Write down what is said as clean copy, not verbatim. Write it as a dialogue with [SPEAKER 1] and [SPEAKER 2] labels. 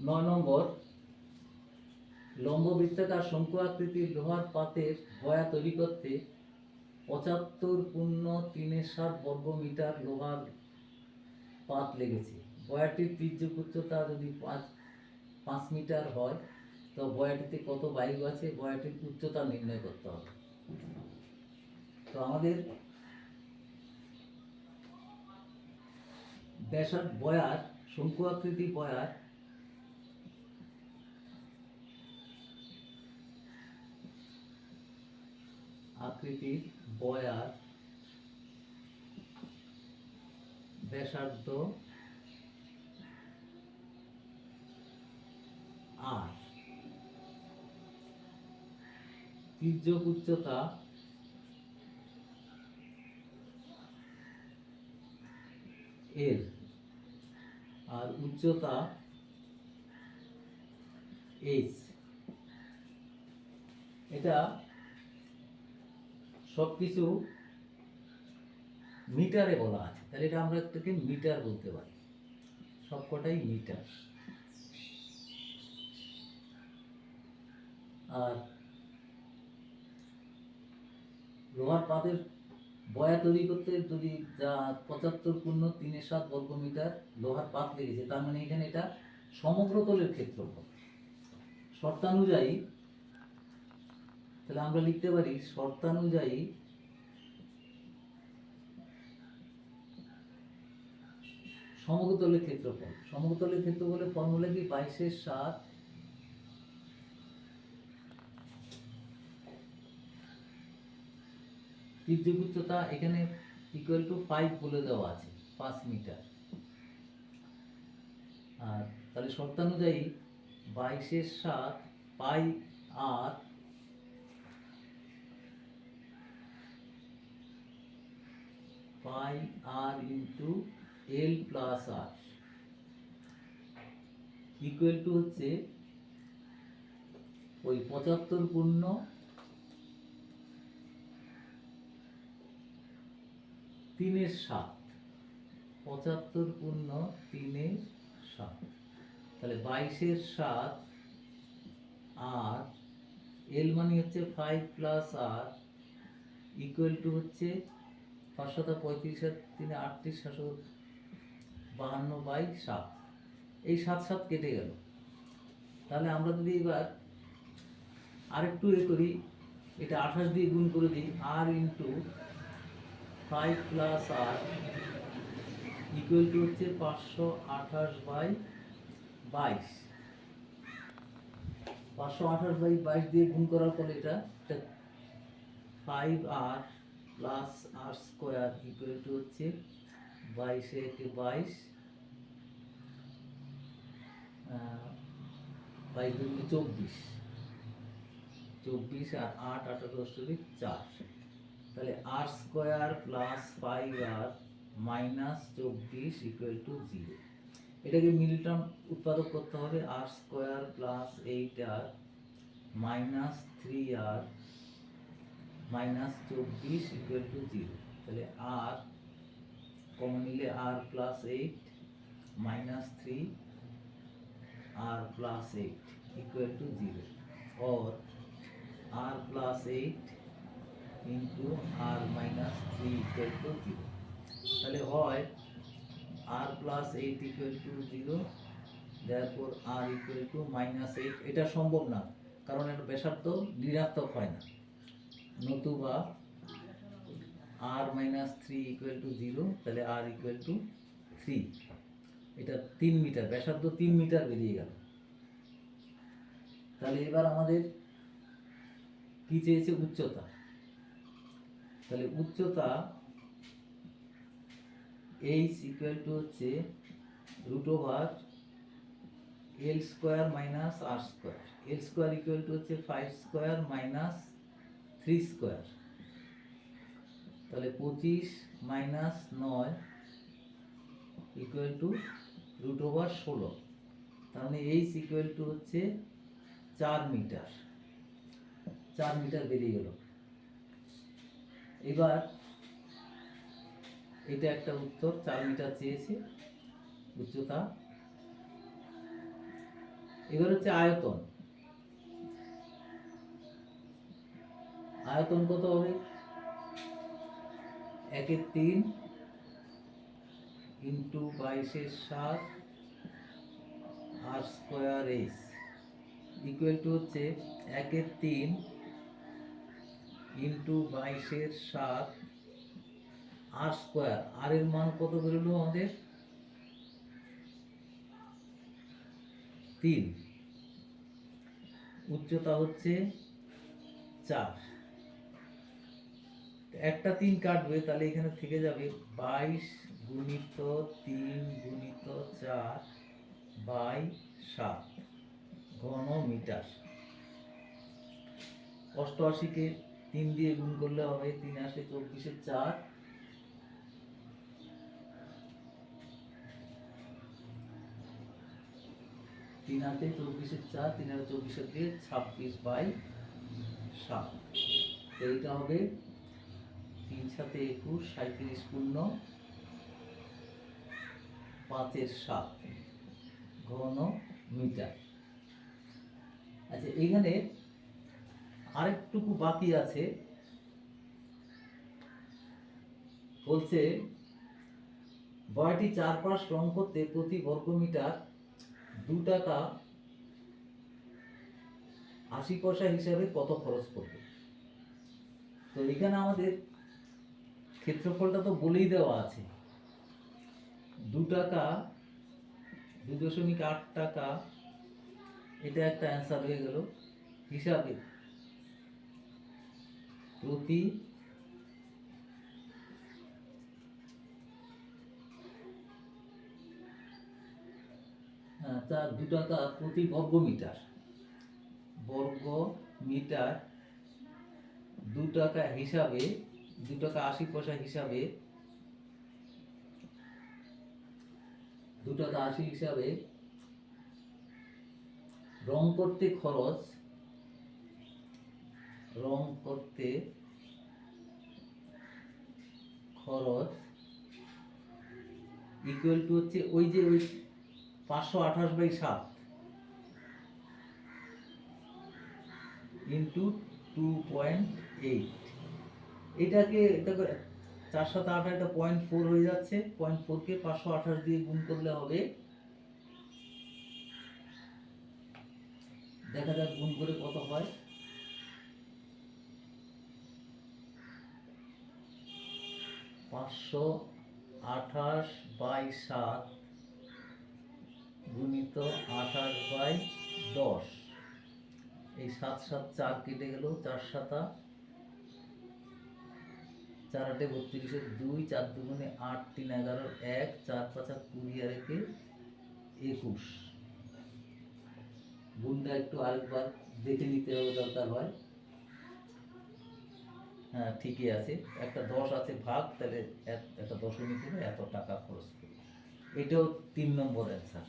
[SPEAKER 1] 9 নম্বর, লম্ব বৃত্তাকার শঙ্কু আকৃতির লোহার পাতের বয়া তৈরি করতে 75 × 3/7 বর্গ মিটার লোহার পাত লেগেছে। বয়াটির তির্যক উচ্চতা যদি 5 মিটার হয়, তো বয়াটিতে কত বায়ু আছে, বয়াটির উচ্চতা নির্ণয় করতে হবে। তো আমাদের ব্যাসার্ধ বয়ার, শঙ্কু আকৃতি বয়ার ব্যাসার্ধ আর তির্যক উচ্চতা এল আর উচ্চতা এইচ। এটা সবকিছু মিটারে বলা আছে, তাহলে এটা আমরা এটাকে মিটার বলতে পারি, সবকটাই মিটার। আর লোহার পাতের বয়া তৈরি করতে যদি যা 75 × 3/7 বর্গ মিটার লোহার পাত লেগেছে, তার মানে এখানে এটা সমগ্র তলের ক্ষেত্রফল। শর্তানুযায়ী তাহলে আমরা লিখতে পারি শর্তানুযায়ী সমগ্রতলের ক্ষেত্রফল। সমগ্রতলের ক্ষেত্রফলের ফর্মুলা কি? 22/7 তির্যক উচ্চতা এখানে ইকুয়াল টু 5 বলে দেওয়া আছে, 5 মিটার। আর তাহলে শর্তানুযায়ী 22/7 pi r into l plus r equal to হচ্ছে ওই 75 × 3/7, 75 × 3/7, তাহলে 22/7 আর এল মানে হচ্ছে 5 প্লাস আর ইকুয়াল টু হচ্ছে 5 × 35 = 3 38 752/7। এই 7 7 কেটে গেল। তাহলে আমরা যদি এবার আরেকটু করি, এটা 28 দিয়ে গুণ করে দিই, r into 5 plus r equal to হচ্ছে 528/22। 528/22 দিয়ে গুণ করার ফলে এটা 5r plus r square equal to হচ্ছে 22 × 22, 22 × 24, আর 8 8 4, তাহলে r square plus 5r minus 24 equal to 0। এটাকে মিডল টার্ম উৎপাদক করতে হবে, r square plus 8r minus 3r minus 24 equal to 0। তাহলে আর কমন নিলে r plus 8 minus 3 r plus 8 equal to 0, और r plus 8 into r minus 3 equal to 0। তাহলে হয় r plus 8 equal to 0, therefore r equal to -8। এটা সম্ভব না, কারণ এর ব্যাসার্ধ ঋণাত্মক হয় না, নতুবা r - 3 ইকুয়াল টু 0, তাহলে r ইকুয়াল টু 3। এটা 3 মিটার, ব্যাসার্ধ 3 মিটার বেরিয়ে গেল। তাহলে এবার আমাদের কি চেয়েছে? উচ্চতা। তাহলে উচ্চতা h ইকুয়াল টু হচ্ছে √l square minus r square. L square equal to হচ্ছে 5 স্কোয়ার মাইনাস 3 স্কোয়ার, তাহলে 25 মাইনাস 9 ইকুয়াল টু √16। তার মানে h ইকুয়াল টু হচ্ছে 4 মিটার। 4 মিটার বেরিয়ে গেল। এবার এটা একটা উত্তর, 4 মিটার চেয়েছে উচ্চতা। এবার হচ্ছে আয়তন। আয়তন কত হবে? 1/3 into 22/7 r square h equal to হচ্ছে 1/3 ইন্টু 22/7 আর স্কোয়ার। আর এর মান কত বেরোলো আমাদের? 3। উচ্চতা হচ্ছে 4। একটা 3 কাটবে, তাহলে এখানে থেকে যাবে 22 গুণিত 3 গুণিত 4 বাই 7 ঘন মিটার। 88-কে 3 দিয়ে গুণ করলে হবে 3 আসে 24/4, 3 আসে 24/4, 3 আর 24 দিয়ে 26/7। তো এইটা হবে 3 7 21, 37 পূর্ণ 5/7 ঘন মিটার। আচ্ছা, এখানে আরেকটুকু বাকি আছে। বলছে বয়টি চারপাশ রং করতে প্রতি বর্গমিটার 2 টাকা 80 পয়সা হিসাবে কত খরচ করবে? তো এখানে আমাদের ক্ষেত্রফলটা তো বলেই দেওয়া আছে, 2 টাকা 2.8 টাকা, এটা একটা অ্যান্সার হয়ে গেল। হিসাবে প্রতি তার 2 টাকা প্রতি বর্গমিটার। 2 টাকা হিসাবে, 2 টাকা 80 পয়সা হিসাবে, 2 টাকা 80 হিসাবে রং করতে খরচ, রং করতে খরচ ইকুয়াল টু হচ্ছে ওই 528/7 ইন্টু 2.8। এটাকে 4 7 8, এটা 0.4 হয়ে যাচ্ছে। 0.4কে 528 দিয়ে গুণ করলে হবে, দেখা যাক গুণ করে কত হয়। 528/7 গুণিত 28/10। এই 7 7 4 কেটে গেল, 4 7 4 8 32, 2 4 2 8 3 11 1 4 5 20 আর 1 21। গুণটা একটু আরেকবার দেখে নিতে হবে, দরকার হয়। হ্যাঁ, ঠিকই আছে, একটা 10 আছে ভাগ, তাহলে একটা দশমিক করে এত টাকা খরচ করবে। এটাও 3 নম্বর অ্যান্সার।